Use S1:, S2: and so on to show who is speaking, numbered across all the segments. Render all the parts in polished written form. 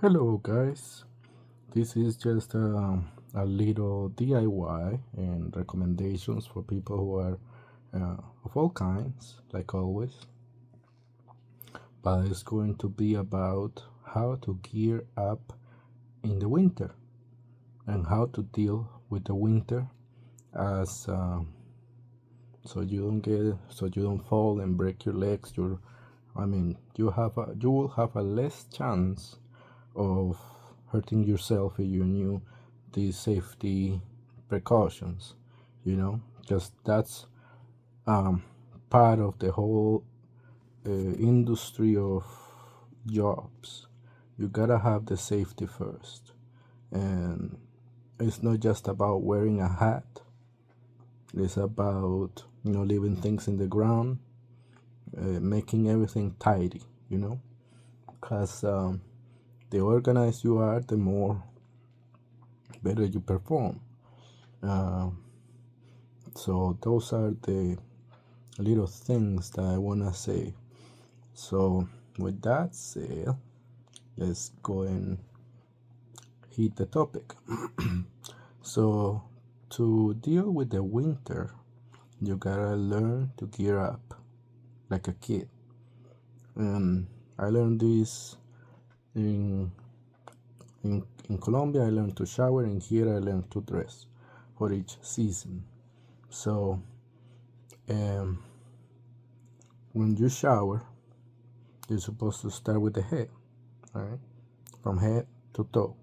S1: Hello guys, this is just a little DIY and recommendations for people who are of all kinds, like always. But it's going to be about how to gear up in the winter and how to deal with the winter as so you don't fall and break your legs. You will have a less chance of hurting yourself if you knew these safety precautions, because that's um, part of the whole industry of jobs. You gotta have the safety first, and it's not just about wearing a hat. It's about leaving things in the ground, making everything tidy, because the organized you are, the more better you perform. Uh, so those are the little things that I wanna say. So with that said, let's go and hit the topic. So to deal with the winter, you gotta learn to gear up like a kid. And I learned this in in Colombia. I learned to shower, and here I learned to dress for each season. So when you shower, you're supposed to start with the head, all right, from head to toe.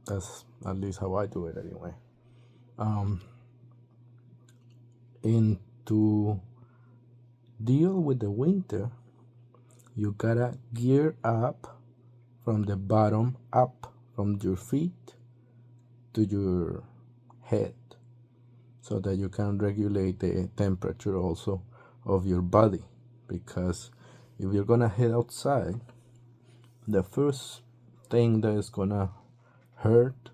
S1: That's at least how I do it anyway. And to deal with the winter, you gotta gear up from the bottom up, from your feet to your head, so that you can regulate the temperature also of your body. Because if you're gonna head outside, the first thing that is gonna hurt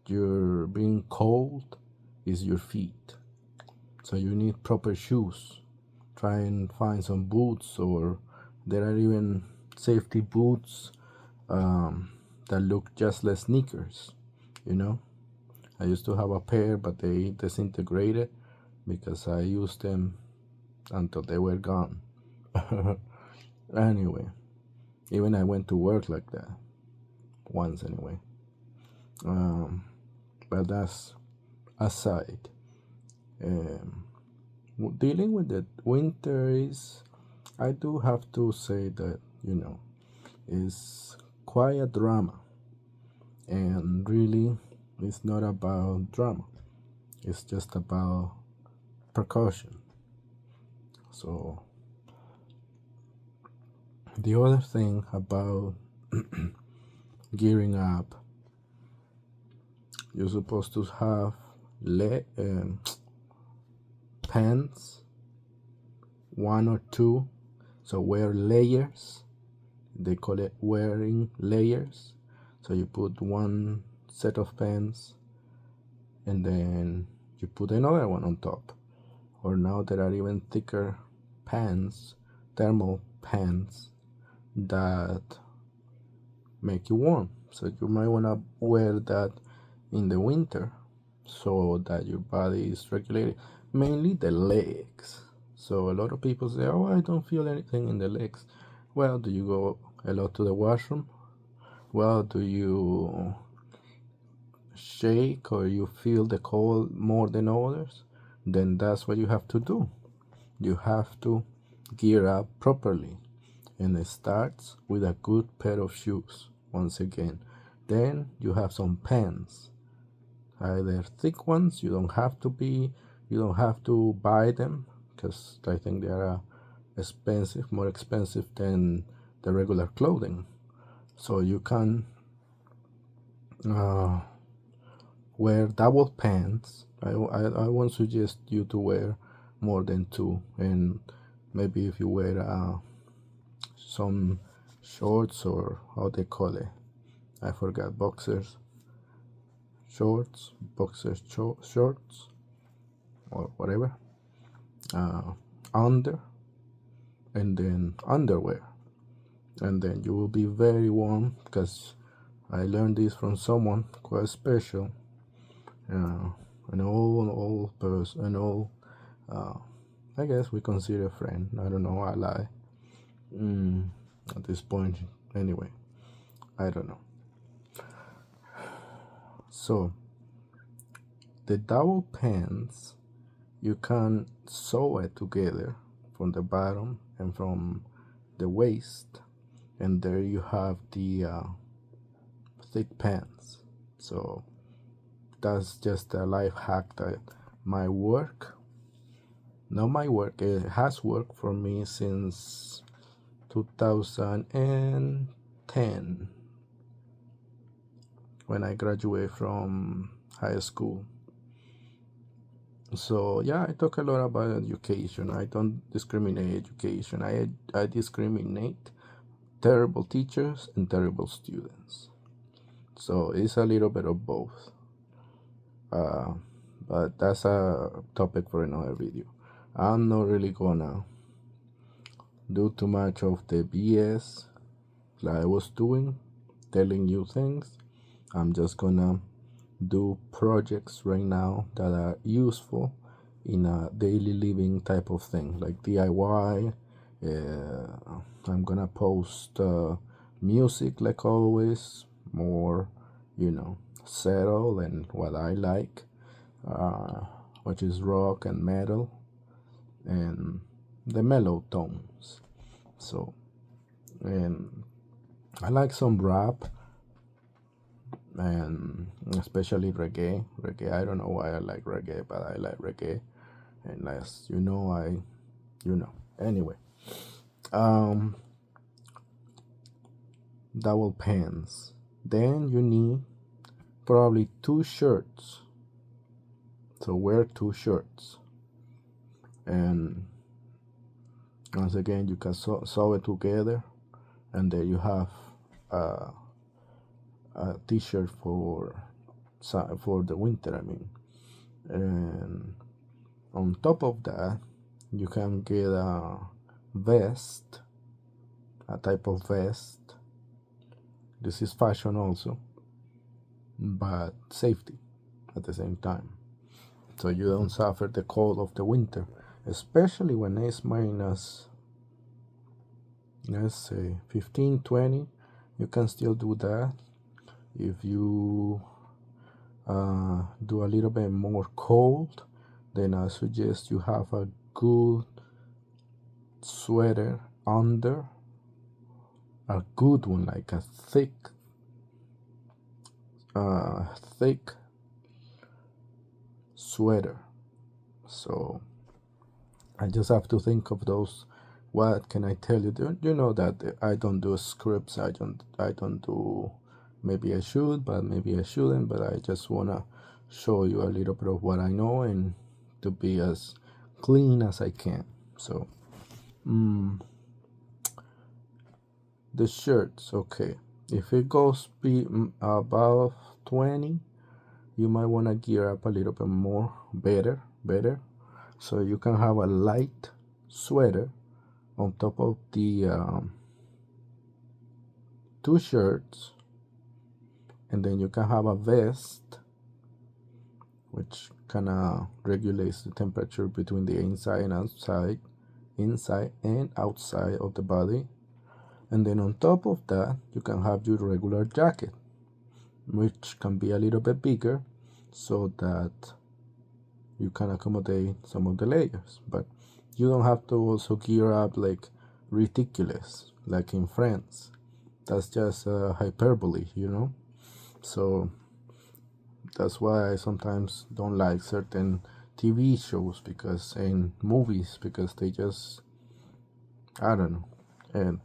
S1: your being cold is your feet. So you need proper shoes. Try and find some boots, or there are even safety boots that look just like sneakers. I used to have a pair, but they disintegrated because I used them until they were gone. Anyway, even I went to work like that once anyway. But that's aside. Dealing with the winter is, I do have to say that, is quite a drama. And really, it's not about drama, it's just about precaution. So, the other thing about gearing up, you're supposed to have pants, one or two. So wear layers. They call it wearing layers. So you put one set of pants and then you put another one on top. Or now there are even thicker pants, thermal pants, that make you warm. So you might want to wear that in the winter so that your body is regulated, mainly the legs. So a lot of people say, oh, I don't feel anything in the legs. Well, do you go a lot to the washroom? Well, do you shake or you feel the cold more than others? Then that's what you have to do. You have to gear up properly, and it starts with a good pair of shoes once again. Then you have some pants, either thick ones. You don't have to buy them, because I think they are more expensive than the regular clothing. So you can wear double pants. I won't suggest you to wear more than two, and maybe if you wear some shorts, or how they call it, I forgot, boxers shorts, shorts, or whatever, under, and then underwear. and then you will be very warm, because I learned this from someone quite special, uh, an old person, an old, uh, I guess we consider a friend. I don't know, I lie. Mm, at this point, anyway, I don't know. So, the double pants, you can sew it together from the bottom and from the waist, and there you have the thick pants. So, that's just a life hack that might work. Not my work, it has worked for me since 2010, when I graduated from high school. So yeah, I talk a lot about education. I don't discriminate education. I discriminate terrible teachers and terrible students. So it's a little bit of both. Uh, but that's a topic for another video. I'm not really gonna do too much of the BS that I was doing, telling you things. I'm just gonna do projects right now that are useful in a daily living type of thing, like DIY. I'm gonna post music, like always, more, settle and what I like, uh, which is rock and metal and the mellow tones. So, and I like some rap, and especially reggae. Reggae, I don't know why I like reggae, but I like reggae. And as you know, Anyway, um, double pants. Then you need probably two shirts. So wear two shirts. And once again, you can sew it together, and there you have a, a t-shirt for the winter. I mean, and on top of that, you can get a vest, a type of vest. This is fashion also, but safety at the same time. So you don't suffer the cold of the winter, especially when it's minus, let's say, 15, 20. You can still do that. If you do a little bit more cold, then I suggest you have a good sweater under, a good one, like a thick sweater. So I just have to think of those. What can I tell you? You know that I don't do scripts. I don't do. Maybe I should, but maybe I shouldn't. But I just wanna show you a little bit of what I know, and to be as clean as I can. So, the shirts, okay. If it goes above 20, you might want to gear up a little bit more, better. So you can have a light sweater on top of the two shirts, and then you can have a vest, which kind of regulates the temperature between the inside and outside of the body. And then on top of that, you can have your regular jacket, which can be a little bit bigger, so that you can accommodate some of the layers. But you don't have to also gear up like ridiculous, like in France. That's just hyperbole. So that's why I sometimes don't like certain TV shows and movies, because they just, I don't know. And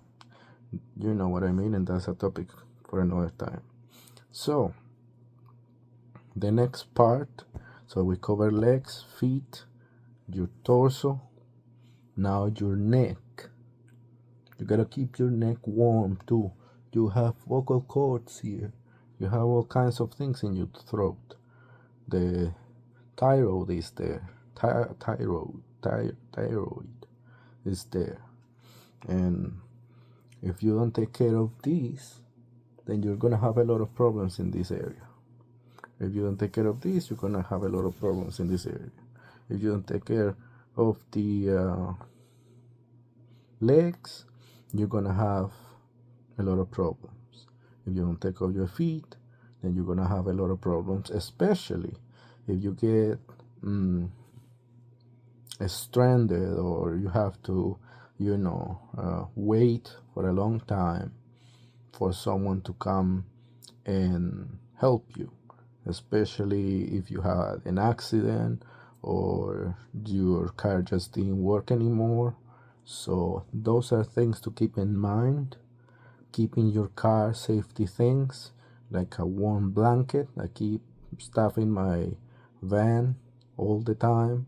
S1: you know what I mean, and that's a topic for another time. So the next part, so we cover legs, feet, your torso, now your neck. You gotta keep your neck warm too. You have vocal cords here. You have all kinds of things in your throat. The thyroid is there. Thyroid is there. And If you don't take care of these, then you're gonna have a lot of problems in this area. If you don't take care of this, you're gonna have a lot of problems in this area. If you don't take care of the legs, you're gonna have a lot of problems. If you don't take care of your feet, then you're gonna have a lot of problems, especially if you get stranded, or you have to, wait for a long time for someone to come and help you, especially if you had an accident or your car just didn't work anymore. So those are things to keep in mind. Keeping your car safety things like a warm blanket. I keep stuff in my van all the time.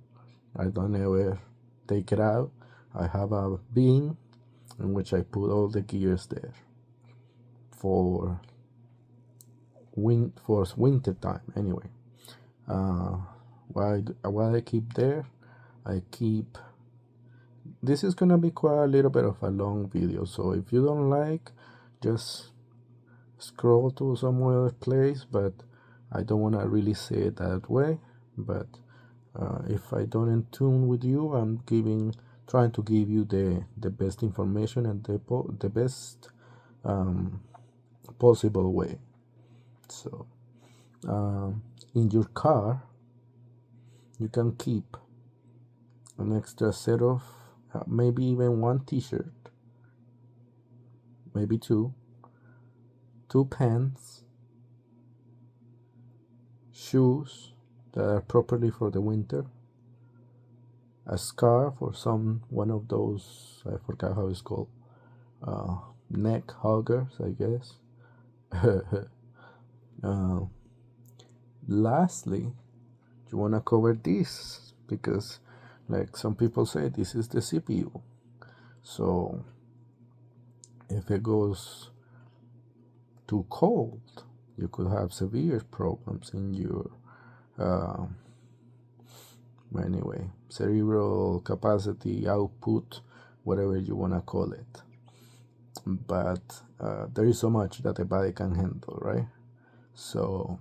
S1: I don't ever take it out. I have a bin in which I put all the gears there for winter time. Anyway, what I keep there, I keep. This is gonna be quite a little bit of a long video, so if you don't like, just scroll to some other place. But I don't wanna really say it that way. But if I don't in tune with you, I'm trying to give you the best information and the best possible way. So in your car, you can keep an extra set of maybe even one t-shirt, maybe two pants, shoes that are properly for the winter, a scarf or one of those, I forgot how it's called, neck huggers, I guess. Lastly, you want to cover this because, like some people say, this is the CPU. So if it goes too cold, you could have severe problems in your anyway, cerebral capacity, output, whatever you want to call it. But there is so much that the body can handle, right? So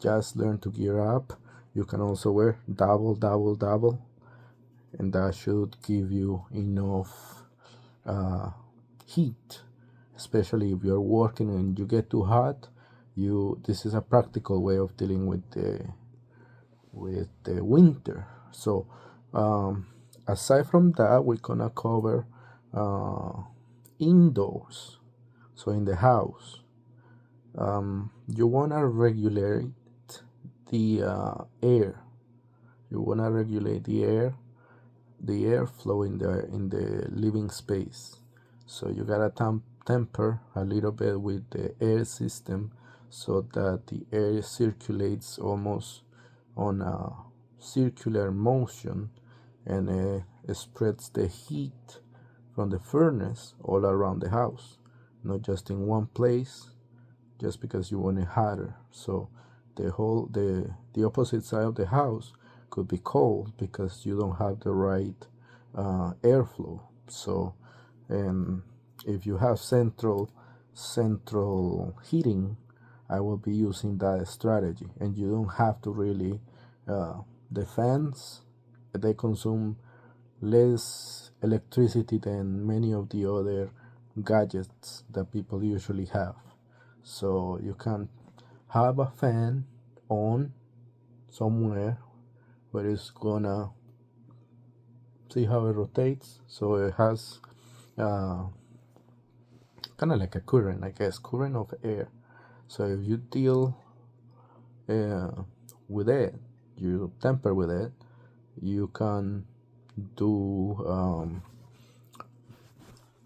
S1: just learn to gear up. You can also wear double, and that should give you enough heat, especially if you're working and you get too hot. This is a practical way of dealing with the winter. So aside from that, we're gonna cover indoors. So in the house, you wanna regulate the air. You wanna regulate the airflow in the living space. So you gotta temper a little bit with the air system so that the air circulates almost on a circular motion, and it spreads the heat from the furnace all around the house, not just in one place, just because you want it hotter. So the opposite side of the house could be cold because you don't have the right airflow. So, and if you have central heating, I will be using that strategy, and you don't have to really. The fans, they consume less electricity than many of the other gadgets that people usually have. So you can have a fan on somewhere where it's gonna see how it rotates. So it has kind of like a current, I guess, current of air. So if you deal with it, you temper with it, you can do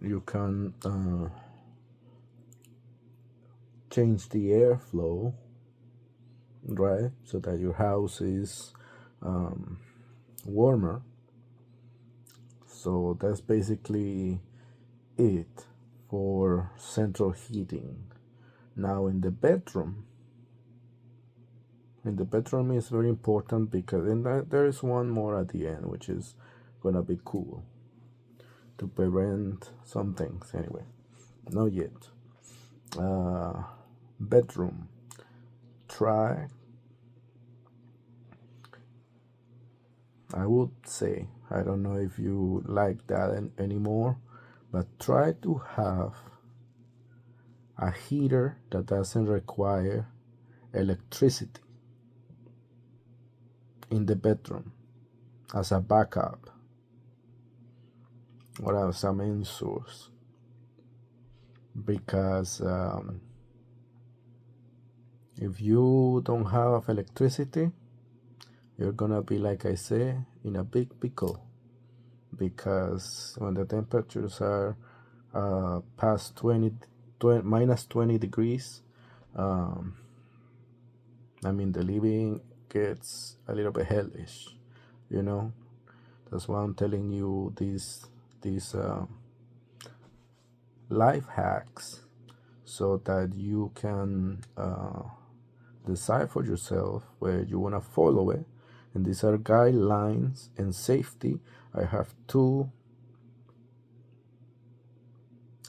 S1: you can change the airflow, right, so that your house is warmer. So that's basically it for central heating. Now in the bedroom is very important because there is one more at the end, which is gonna be cool to prevent some things. Anyway, Not yet. Uh, Bedroom. Try, I would say, I don't know if you like that anymore, but try to have a heater that doesn't require electricity in the bedroom as a backup or as a main source. Because if you don't have electricity, you're gonna be, like I say, in a big pickle. Because when the temperatures are past 20 minus 20 degrees, um, I mean, the living gets a little bit hellish, you know. That's why I'm telling you these life hacks so that you can decide for yourself where you want to follow it. And these are guidelines and safety. I have two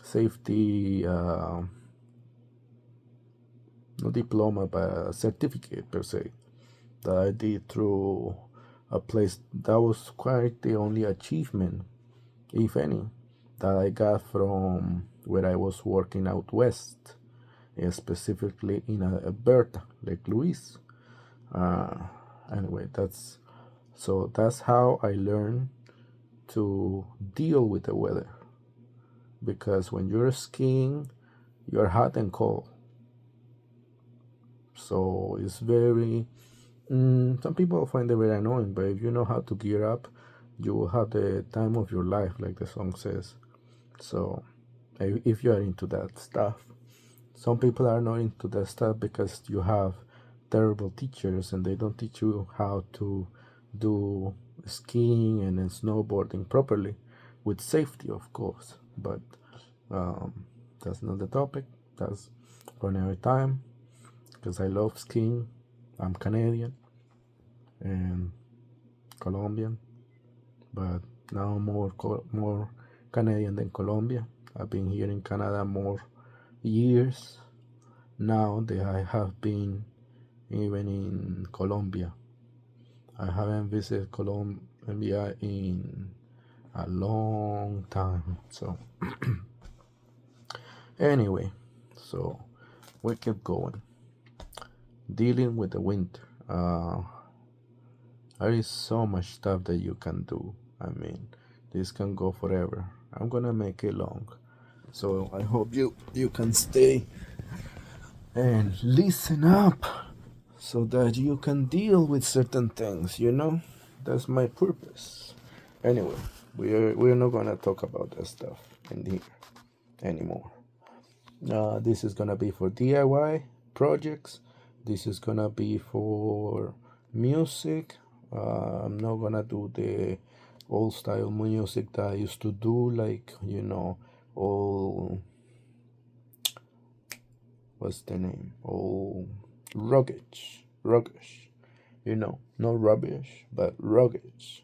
S1: safety, no diploma, but a certificate per se, that I did through a place that was quite the only achievement, if any, that I got from where I was working out west, specifically in Alberta, Lake Louise. Uh, anyway, that's how I learned to deal with the weather. Because when you're skiing, you're hot and cold. So it's very, some people find it very annoying, but if you know how to gear up, you will have the time of your life, like the song says. So if you are into that stuff, some people are not into that stuff because you have terrible teachers and they don't teach you how to do skiing and snowboarding properly with safety, of course. But that's not the topic. That's for another time because I love skiing. I'm Canadian and Colombian, but now more Canadian than Colombia. I've been here in Canada more years now that I have been even in Colombia. I haven't visited Colombia in a long time. So anyway, so we keep going. Dealing with the winter. There is so much stuff that you can do. I mean, this can go forever. I'm gonna make it long. So I hope you can stay and listen up so that you can deal with certain things, you know? That's my purpose. Anyway, we're not gonna talk about that stuff in here anymore. This is gonna be for DIY projects. This is gonna be for music. I'm not gonna do the old style music that I used to do, like, all, what's the name? All ruggish, not rubbish, but ruggish,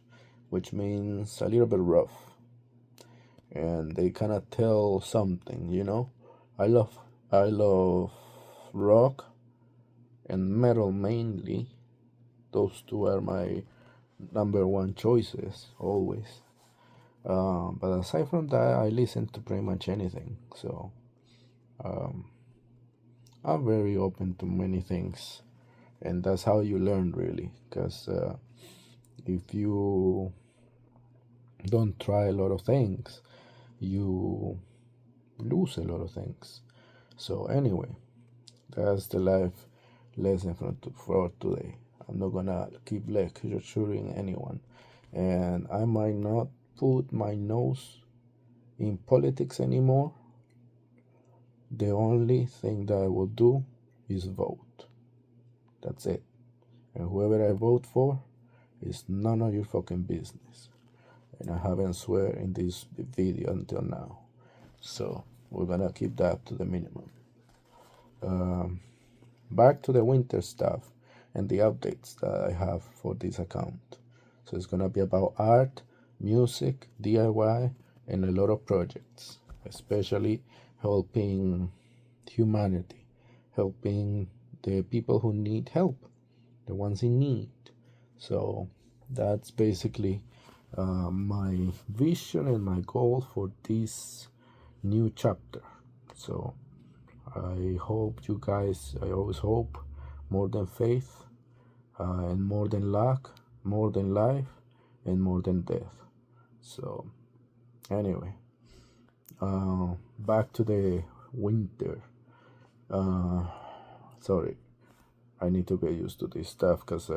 S1: which means a little bit rough, and they kind of tell something. I love rock and metal mainly. Those two are my number one choices always. But aside from that, I listen to pretty much anything. So um, I'm very open to many things, and that's how you learn really. Because if you don't try a lot of things, you lose a lot of things. So anyway, that's the life lesson for today. I'm not gonna keep lecturing anyone, and I might not put my nose in politics anymore. The only thing that I will do is vote. That's it. And whoever I vote for is none of your fucking business. And I haven't swear in this video until now. So we're gonna keep that to the minimum. Back to the winter stuff and the updates that I have for this account. So it's gonna be about art, music, DIY, and a lot of projects. Especially helping humanity, helping the people who need help, the ones in need. So that's basically my vision and my goal for this new chapter. So I hope you guys, I always hope more than faith, and more than luck, more than life, and more than death. So, anyway, back to the winter. Uh, Sorry, I need to get used to this stuff because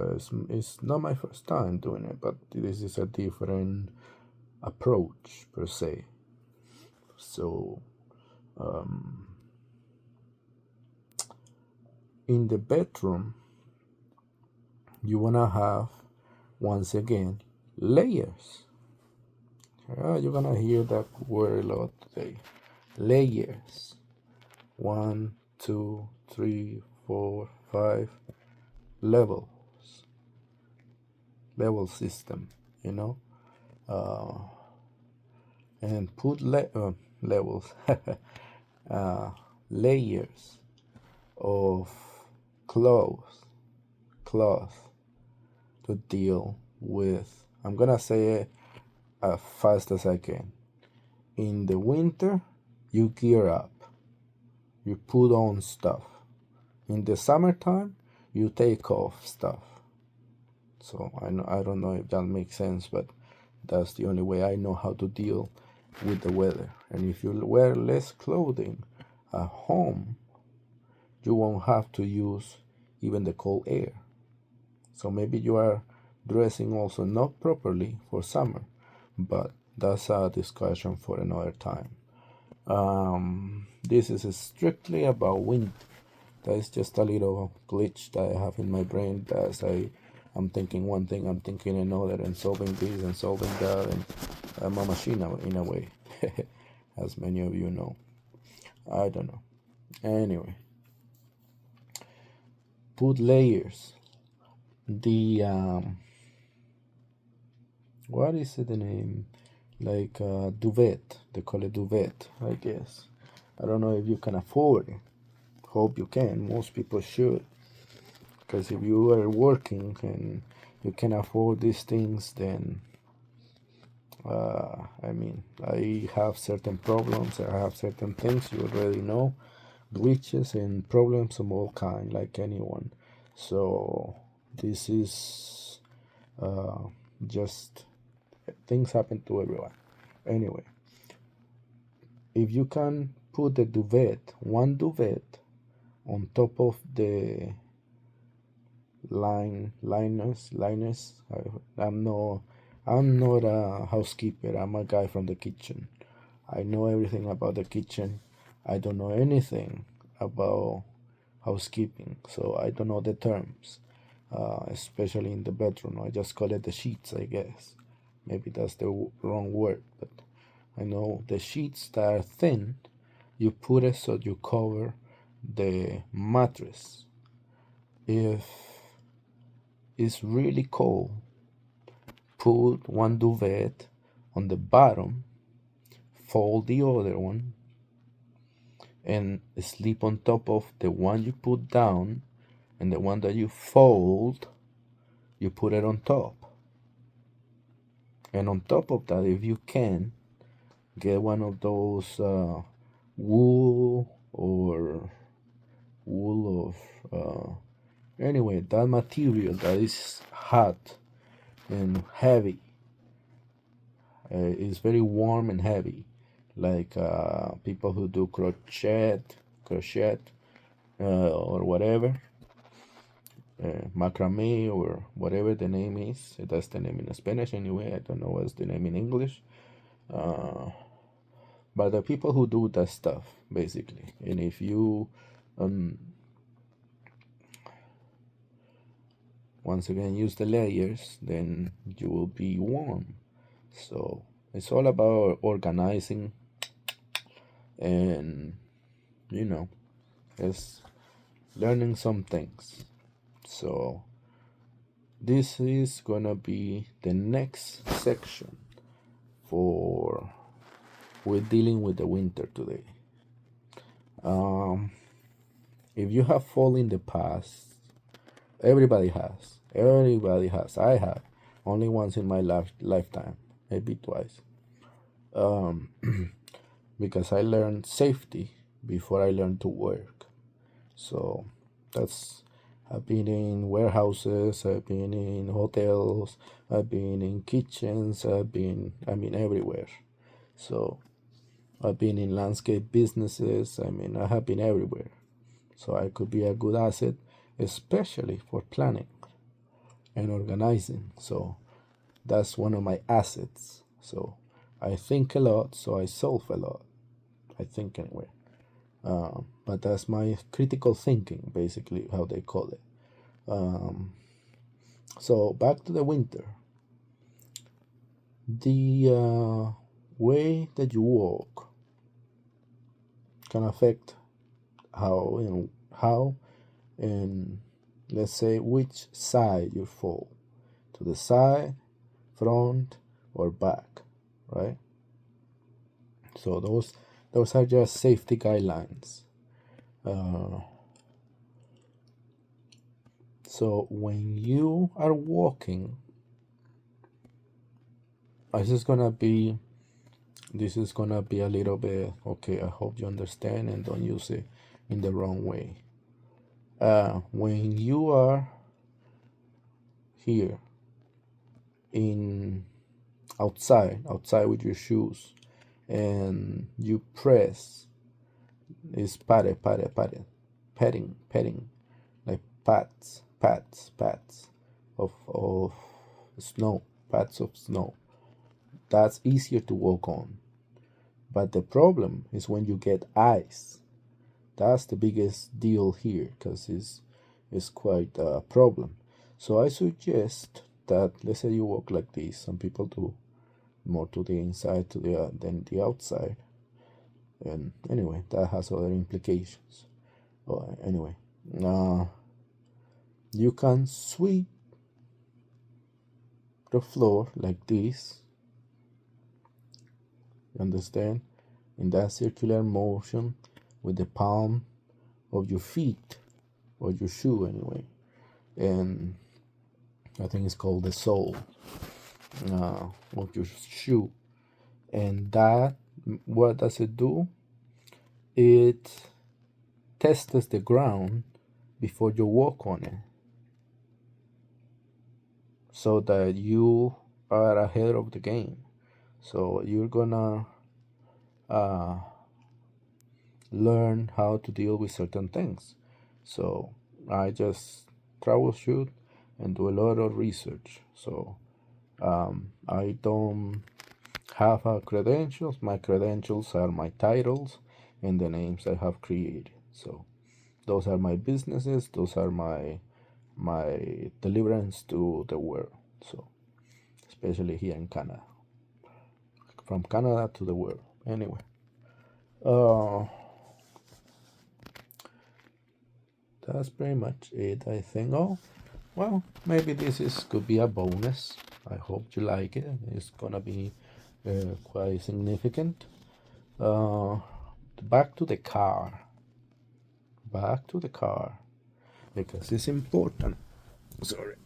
S1: it's not my first time doing it, but this is a different approach per se. So, in the bedroom, you wanna have, once again, layers. You're gonna hear that word a lot today. Layers. 1, 2, 3, 4, 5 levels. Level system, you know? And put levels, layers of cloth to deal with. I'm gonna say it as fast as I can. In the winter, you gear up, you put on stuff. In the summertime, you take off stuff. So I don't know if that makes sense, but that's the only way I know how to deal with the weather. And if you wear less clothing at home, you won't have to use even the cold air. So maybe you are dressing also not properly for summer, but that's a discussion for another time. This is strictly about winter. That is just a little glitch that I have in my brain. As I'm thinking one thing, I'm thinking another, and solving this and solving that, and I'm a machine in a way, as many of you know. I don't know. Anyway, put layers. The what is the name? Like duvet. They call it duvet, I guess. I don't know if you can afford it. Hope you can. Most people should. Because if you are working and you can afford these things, then I mean, I have certain problems. I have certain things you already know, glitches and problems of all kind, like anyone. So this is just things happen to everyone. Anyway, if you can put the one duvet on top of the liners. I'm not a housekeeper. I'm a guy from the kitchen. I know everything about the kitchen. I don't know anything about housekeeping, so I don't know the terms, especially in the bedroom. I just call it the sheets, I guess. Maybe that's the wrong word, but I know the sheets that are thin, you put it so you cover the mattress. If it's really cold, put one duvet on the bottom, fold the other one, and sleep on top of the one you put down, and the one that you fold, you put it on top. And on top of that, if you can, get one of those wool of anyway, that material that is hot and heavy. It's very warm and heavy, like people who do crochet, or whatever, macrame or whatever the name is. That's the name in Spanish anyway. I don't know what's the name in English. But the people who do that stuff basically, and if you once again use the layers, then you will be warm. So it's all about organizing, and it's learning some things. So this is gonna be the next section for we're dealing with the winter today. Um, if you have fallen in the past, everybody has. Everybody has. I have. Only once in my lifetime, maybe twice. Um, because I learned safety before I learned to work. So that's I've been in warehouses, I've been in hotels, I've been in kitchens, I mean everywhere. So I've been in landscape businesses, I mean I have been everywhere. So I could be a good asset, especially for planning and organizing. So that's one of my assets. So I think a lot, so I solve a lot. I think anyway. But that's my critical thinking, basically, how they call it. Um, so back to the winter. The way that you walk can affect how and let's say which side you fall, to the side, front, or back, right? So those are just safety guidelines. Uh, so when you are walking, this is gonna be this is gonna be a little bit okay. I hope you understand and don't use it in the wrong way. When you are here in outside with your shoes, and you press is patting, like pats of snow, pats of snow. That's easier to walk on. But the problem is when you get ice. That's the biggest deal here because it's quite a problem. So I suggest that let's say you walk like this. Some people do more to the inside to the than the outside. And anyway, that has other implications. Anyway, uh, you can sweep the floor like this. You understand? In that circular motion with the palm of your feet or your shoe anyway. And I think it's called the sole of your shoe. And that, what does it do? It tests the ground before you walk on it, so that you are ahead of the game. So you're gonna uh, learn how to deal with certain things. So I just troubleshoot and do a lot of research. So I don't have credentials. My credentials are my titles and the names I have created. So those are my businesses. Those are my deliverance to the world. So especially here in Canada, from Canada to the world. Anyway, uh, that's pretty much it. I think. Oh, well, maybe this is could be a bonus. I hope you like it. It's gonna be quite significant. Uh, back to the car. Back to the car because it's important. Sorry.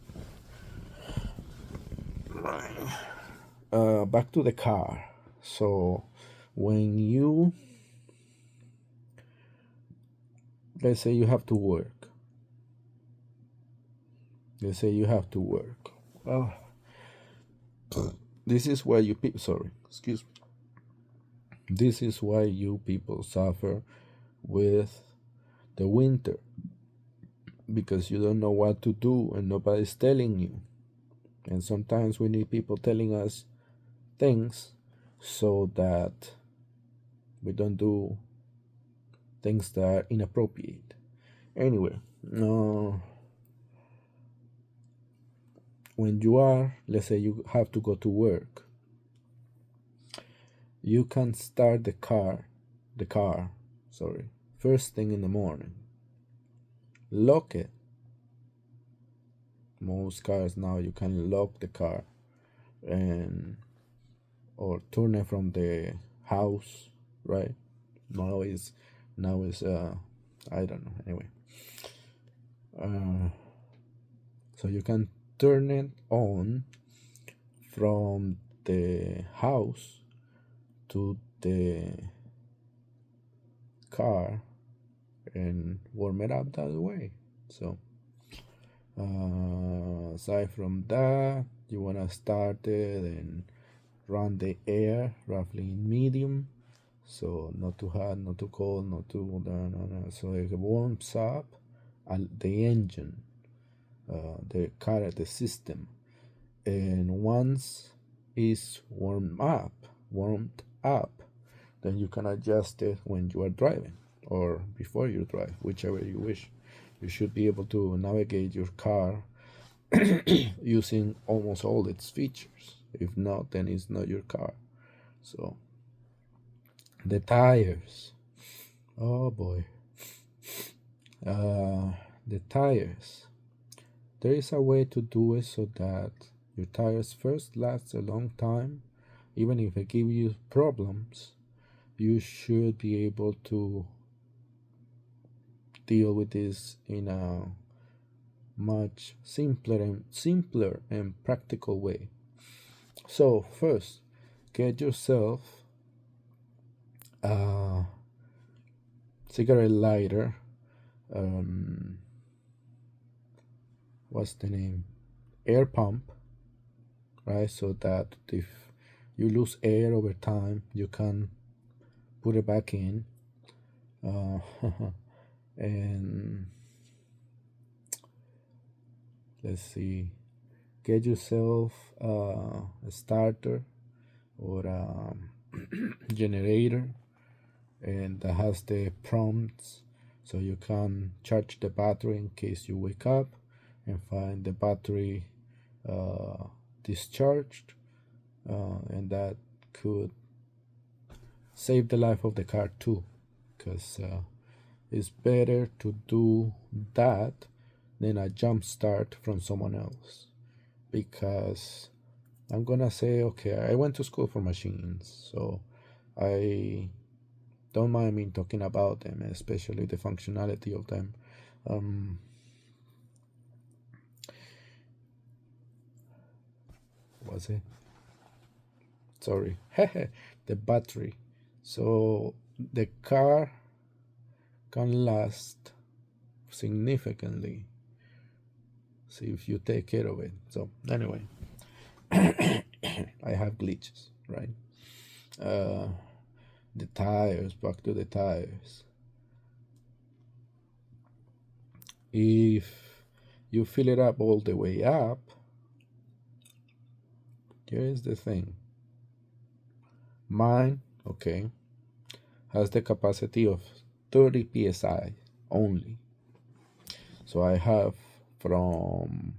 S1: Back to the car. So when you let's say you have to work. Let's say you have to work. Well, this is why you people. Sorry, excuse me. This is why you people suffer with the winter because you don't know what to do and nobody's telling you. And sometimes we need people telling us things so that we don't do things that are inappropriate. Anyway, when you are, let's say you have to go to work, you can start the car, sorry, first thing in the morning. Lock it. Most cars now you can lock the car and or turn it from the house, right? Now is Now it's I don't know. Anyway, uh, so you can turn it on from the house to the car and warm it up that way. So aside from that, you want to start it and run the air roughly in medium, so not too hot, not too cold, not too no. So it warms up the engine, the car, the system, and once it's warmed up, then you can adjust it when you are driving or before you drive, whichever you wish. You should be able to navigate your car using almost all its features. If not, then it's not your car. So the tires. Oh boy. The tires. There is a way to do it so that your tires first last a long time. Even if it give you problems, you should be able to deal with this in a much simpler and practical way. So first, get yourself a cigarette lighter. What's the name? Air pump, right? So that if you lose air over time, you can put it back in. And let's see, get yourself a starter or a generator, and that has the prompts so you can charge the battery in case you wake up and find the battery discharged, and that could save the life of the car too, because it's better to do that than a jump start from someone else. Because I'm gonna say, okay, I went to school for machines, so I don't mind me talking about them, especially the functionality of them. Um, was it? Sorry, the battery. So the car can last significantly. See if you take care of it. So anyway, I have glitches, right? Uh, the tires. Back to the tires. If you fill it up all the way up, here's the thing. Mine, okay, has the capacity of 30 psi only. So I have from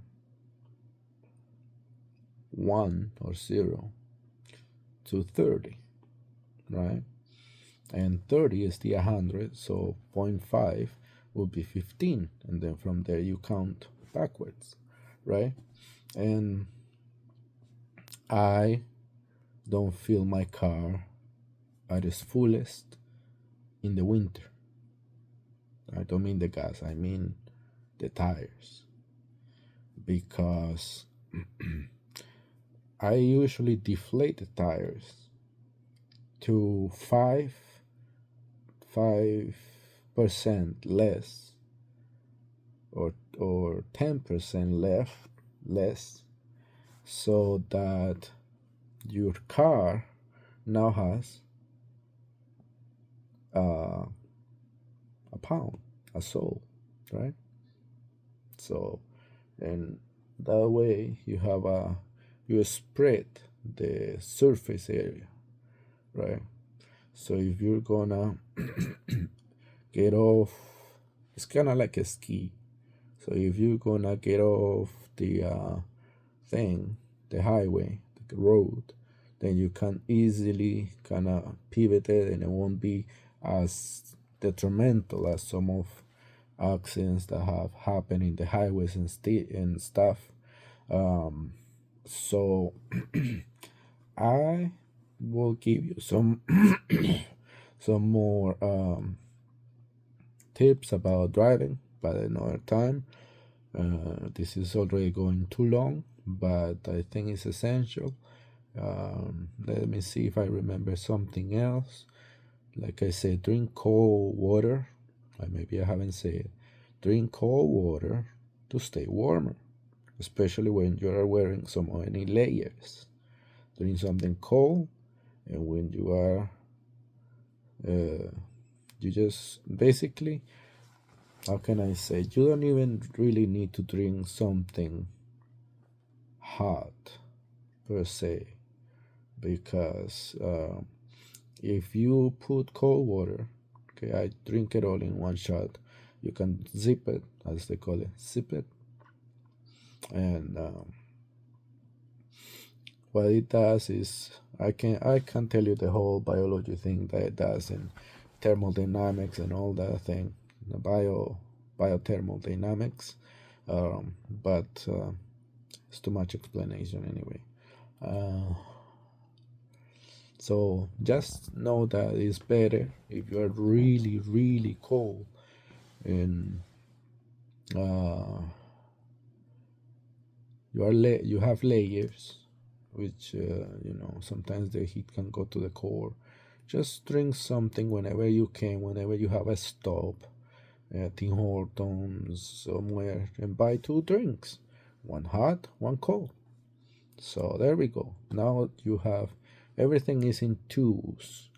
S1: 1 or 0 to 30, right? And 30 is the 100, so zero point 0.5 would be 15, and then from there you count backwards, right? And I don't fill my car at its fullest in the winter. I don't mean the gas, I mean the tires. Because I usually deflate the tires to 5% less, or 10% less, so that your car now has a pound, a soul, right? So, and that way you spread the surface area, right? So if you're gonna get off, it's kind of like a ski. So if you're gonna get off the the highway, the road, then you can easily kind of pivot it, and it won't be as detrimental as some of accidents that have happened in the highways and stuff. So I will give you some some more tips about driving, but another time. This is already going too long, but I think it's essential. Let me see if I remember something else. Like I said, drink cold water. Maybe I haven't said it. Drink cold water to stay warmer, especially when you are wearing so many layers. Drink something cold, and when you are, you just basically, how can I say, you don't even really need to drink something hot per se, because if you put cold water, okay, I drink it all in one shot. You can zip it, as they call it, zip it, and what it does is I can tell you the whole biology thing that it does in thermodynamics and all that thing, the biothermodynamics, but it's too much explanation anyway. Uh, so just know that it's better if you are really really cold and uh, you have layers, which sometimes the heat can go to the core. Just drink something whenever you can, whenever you have a stop at Tim Hortons somewhere, and buy two drinks, one hot, one cold. So there we go. Now you have everything is in twos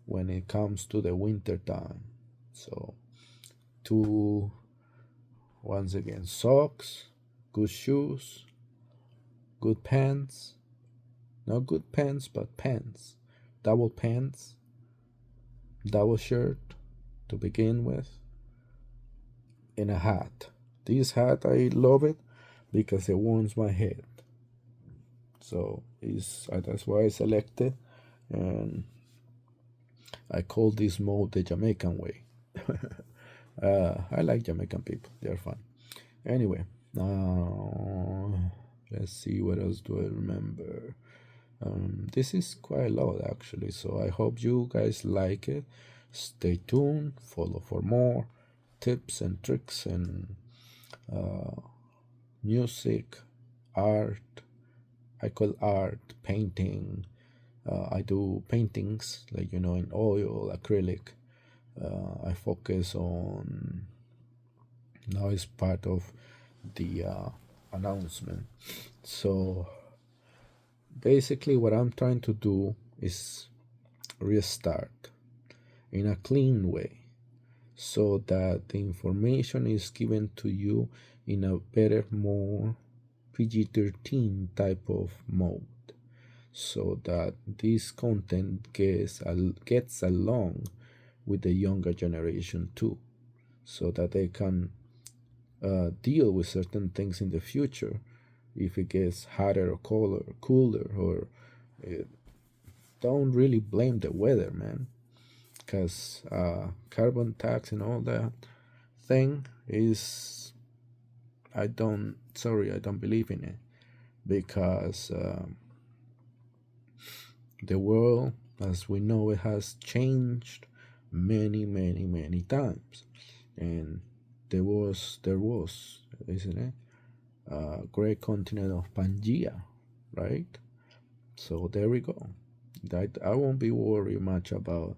S1: when it comes to the winter time. So two, once again, socks, good shoes, good pants, not good pants but pants, double pants, double shirt to begin with, and a hat. This hat I love it because it warms my head. So that's why I selected, and I call this mode the Jamaican way. I like Jamaican people; they're fun. Anyway, let's see what else do I remember. This is quite a lot actually, so I hope you guys like it. Stay tuned, follow for more tips and tricks and music, art. I call art painting. I do paintings like in oil, acrylic. I focus on now it's part of the announcement. So basically, what I'm trying to do is restart in a clean way so that the information is given to you in a better, more PG-13 type of mode, so that this content gets along with the younger generation too, so that they can deal with certain things in the future if it gets hotter or cooler, or don't really blame the weather, man, because carbon tax and all that thing is, I don't believe in it, because the world as we know it has changed many times, and there was, isn't it, a great continent of Pangea, right? So there we go. That I won't be worried much about.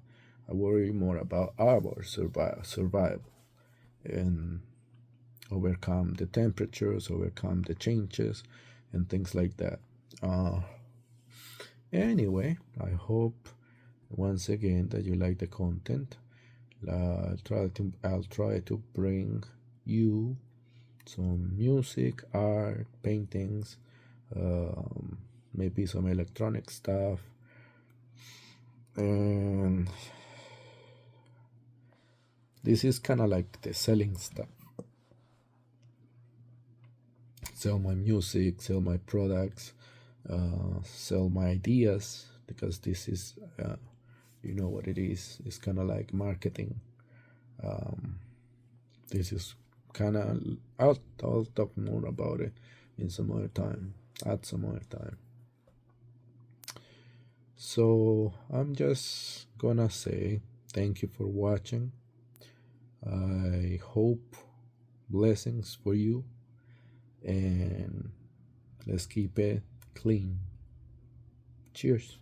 S1: I worry more about our survival, and overcome the temperatures, overcome the changes, and things like that. Anyway, I hope once again that you like the content. I'll try to bring you some music, art, paintings, maybe some electronic stuff, and this is kind of like the selling stuff. Sell my music, sell my products, sell my ideas, because this is, you know what it is. It's kind of like marketing. This is kind of, I'll talk more about it in some other time, at some other time. So I'm just gonna say thank you for watching. I hope blessings for you, and let's keep it clean. Cheers.